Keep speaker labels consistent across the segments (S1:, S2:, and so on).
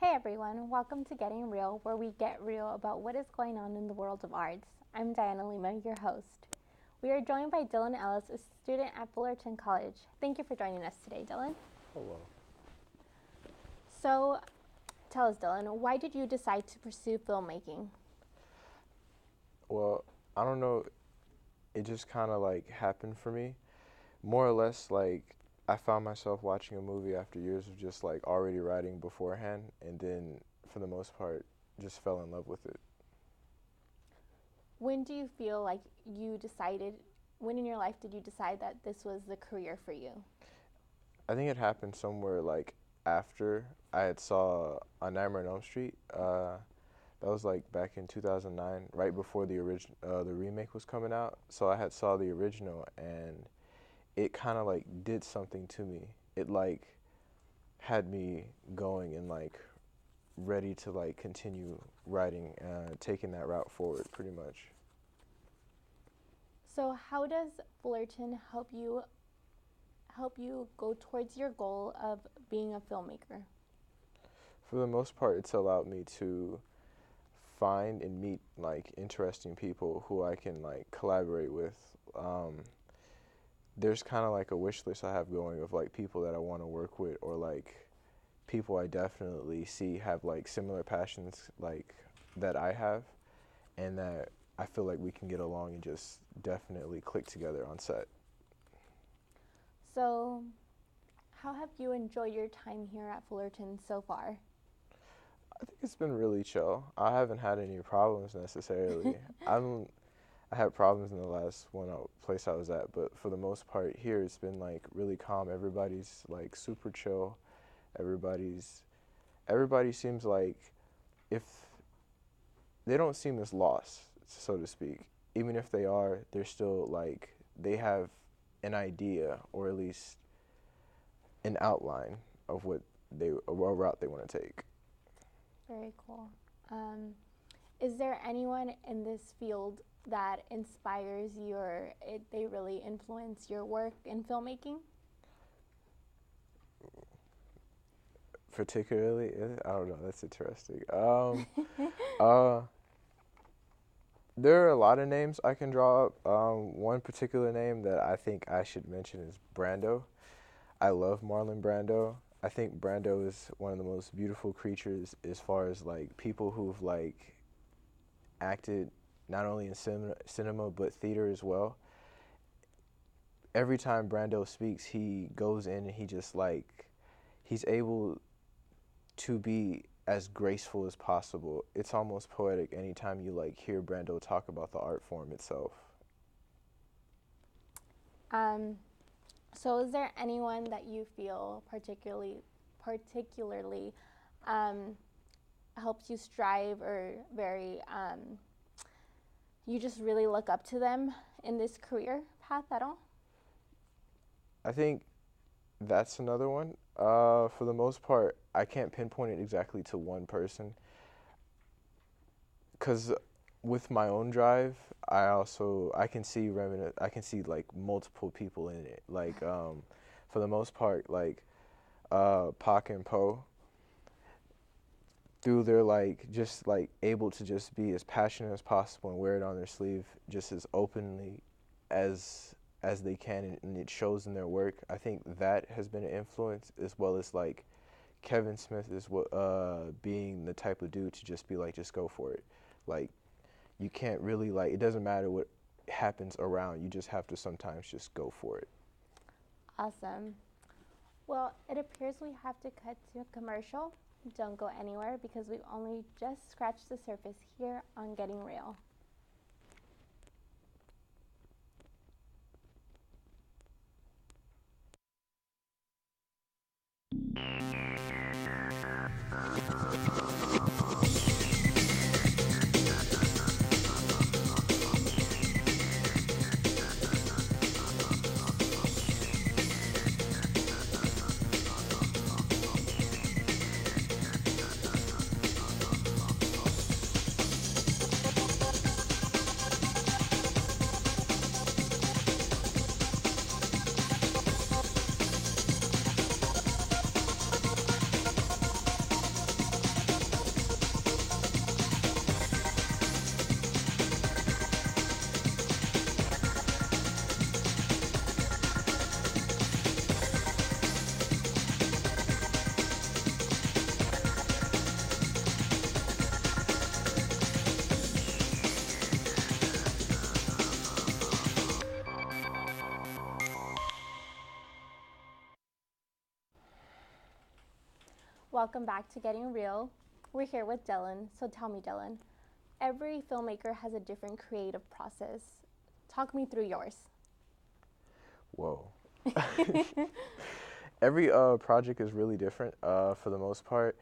S1: Hey everyone, welcome to Getting Real, where we get real about what is going on in the world of arts. I'm Diana Lima, your host. We are joined by Dylan Ellis, a student at Fullerton College. Thank you for joining us today, Dylan.
S2: Hello.
S1: So, tell us, Dylan, why did you decide to pursue filmmaking?
S2: Well, I don't know, it just kind of like happened for me. More or less, like, I found myself watching a movie after years of just like already writing beforehand, and then for the most part, just fell in love with it.
S1: When do you feel like when in your life did you decide that this was the career for you?
S2: I think it happened somewhere like after I had saw A Nightmare on Elm Street. That was like back in 2009, right before the remake was coming out. So I had saw the original, and it kind of like did something to me. It like had me going and like ready to like continue writing, taking that route forward, pretty much.
S1: So, how does Fullerton help you go towards your goal of being a filmmaker?
S2: For the most part, it's allowed me to find and meet like interesting people who I can like collaborate with. Um, there's kind of like a wish list I have going of like people that I want to work with, or like people I definitely see have like similar passions like that I have, and that I feel like we can get along and just definitely click together on set.
S1: So, how have you enjoyed your time here at Fullerton so far?
S2: I think it's been really chill. I haven't had any problems necessarily. I'm I had problems in the last place I was at, but for the most part here it's been like really calm. Everybody's like super chill. Everybody's everybody seems like, if they don't seem as lost, so to speak. Even if they are, they're still like they have an idea, or at least an outline of what they a route they want to take.
S1: Very cool. Um, is there anyone in this field that inspires you or they really influence your work in filmmaking?
S2: Particularly, I don't know. That's interesting. Uh, there are a lot of names I can draw up. One particular name that I think I should mention is Brando. I love Marlon Brando. I think Brando is one of the most beautiful creatures as far as like people who've like acted not only in cinema but theater as well. Every time Brando speaks, he goes in and he just like he's able to be as graceful as possible. It's almost poetic anytime you like hear Brando talk about the art form itself.
S1: Um, so, is there anyone that you feel particularly um, helps you strive or you just really look up to them in this career path at all?
S2: I think that's another one. For the most part, I can't pinpoint it exactly to one person, because with my own drive, I can see I can see like multiple people in it. Like for the most part, like Pac and Poe, through their like just like able to just be as passionate as possible and wear it on their sleeve just as openly as they can, and it shows in their work. I think that has been an influence, as well as like Kevin Smith is what being the type of dude to just be like, just go for it. Like, you can't really like, it doesn't matter what happens around, you just have to sometimes just go for it.
S1: Awesome. Well, it appears we have to cut to a commercial. Don't go anywhere because we've only just scratched the surface here on Getting Real. Welcome back to Getting Real. We're here with Dylan. So tell me, Dylan, every filmmaker has a different creative process. Talk me through yours.
S2: Whoa. Every project is really different for the most part.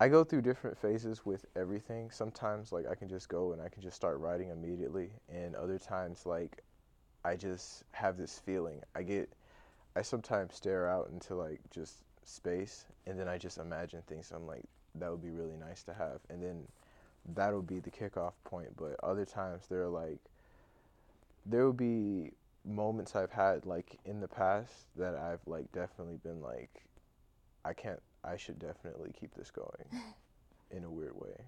S2: I go through different phases with everything. Sometimes like I can just go and I can just start writing immediately, and other times like I just have this feeling. I sometimes stare out into like just space, and then I just imagine things. I'm like, that would be really nice to have, and then that'll be the kickoff point. But other times there will be moments I've had like in the past that I've like definitely been like, I should definitely keep this going in a weird way.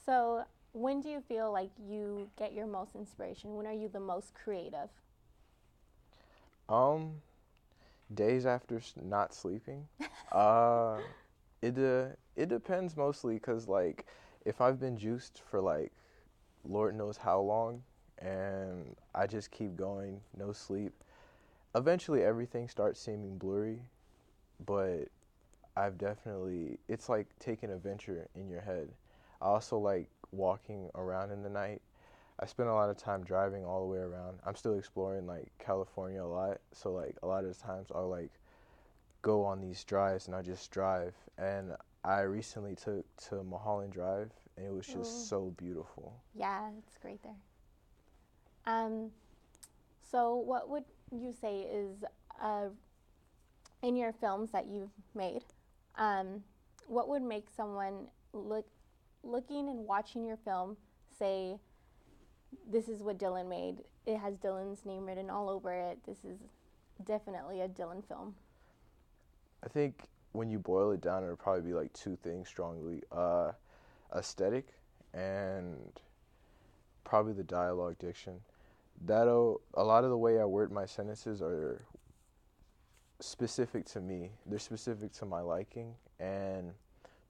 S1: So, when do you feel like you get your most inspiration? When are you the most creative?
S2: Um, Days after not sleeping. Uh, it depends mostly because like if I've been juiced for like Lord knows how long, and I just keep going, no sleep. Eventually, everything starts seeming blurry, but it's like taking a venture in your head. I also like walking around in the night. I spend a lot of time driving all the way around. I'm still exploring like California a lot, so like a lot of the times I'll like go on these drives and I just drive. And I recently took to Mulholland Drive, and it was
S1: Ooh.
S2: just so beautiful.
S1: Yeah, it's great there. Um, so what would you say is uh, in your films that you've made? Um, what would make someone looking and watching your film say, "This is what Dylan made. It has Dylan's name written all over it. This is definitely a Dylan film."
S2: I think when you boil it down, it'll probably be like two things strongly: aesthetic and probably the dialogue diction. A lot of the way I word my sentences are specific to me. They're specific to my liking, and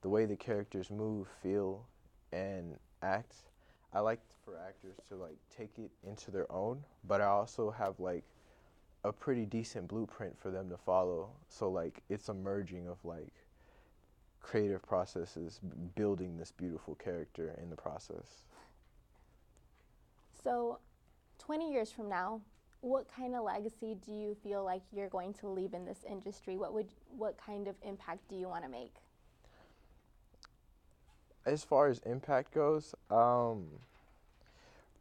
S2: the way the characters move, feel, and act. I like for actors to like take it into their own, but I also have like a pretty decent blueprint for them to follow. So like it's a merging of like creative processes, building this beautiful character in the process.
S1: So, 20 years from now, what kind of legacy do you feel like you're going to leave in this industry? What kind of impact do you want to make?
S2: As far as impact goes,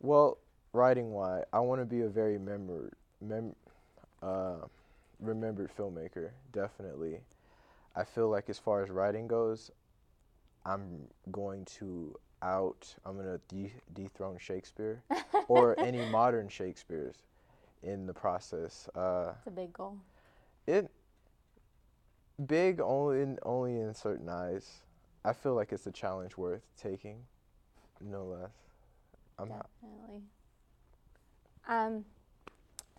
S2: well, writing wise, I want to be a very uh, remembered filmmaker. Definitely, I feel like as far as writing goes, I'm going to I'm gonna dethrone Shakespeare, or any modern Shakespeares in the process.
S1: It's a big goal.
S2: It big only in certain eyes. I feel like it's a challenge worth taking, no less.
S1: Definitely. Um,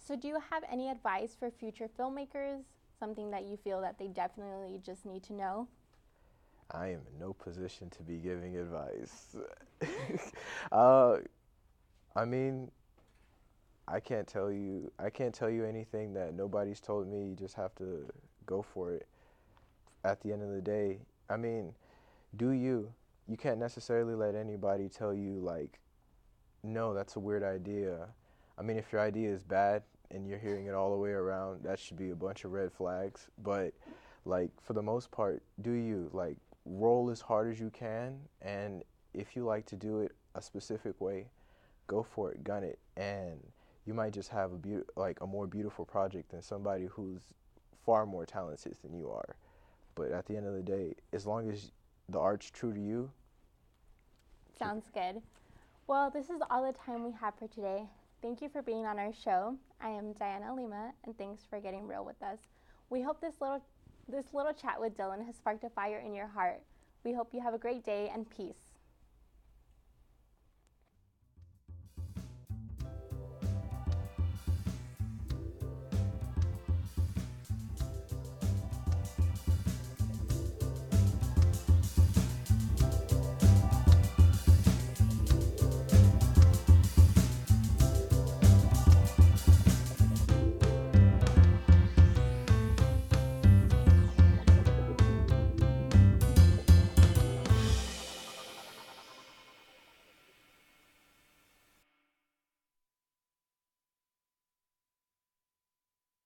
S1: so do you have any advice for future filmmakers? Something that you feel that they definitely just need to know?
S2: I am in no position to be giving advice. uh, I mean, I can't tell you anything that nobody's told me. You just have to go for it. At the end of the day, I mean, do you? You can't necessarily let anybody tell you like, no, that's a weird idea. I mean, if your idea is bad and you're hearing it all the way around, that should be a bunch of red flags. But like for the most part, do you like roll as hard as you can, and if you like to do it a specific way, go for it, gun it, and you might just have like a more beautiful project than somebody who's far more talented than you are. But at the end of the day, as long as the art's true to you.
S1: Sounds good. Well, this is all the time we have for today. Thank you for being on our show. I am Diana Lima, and thanks for getting real with us. We hope this little chat with Dylan has sparked a fire in your heart. We hope you have a great day, and peace.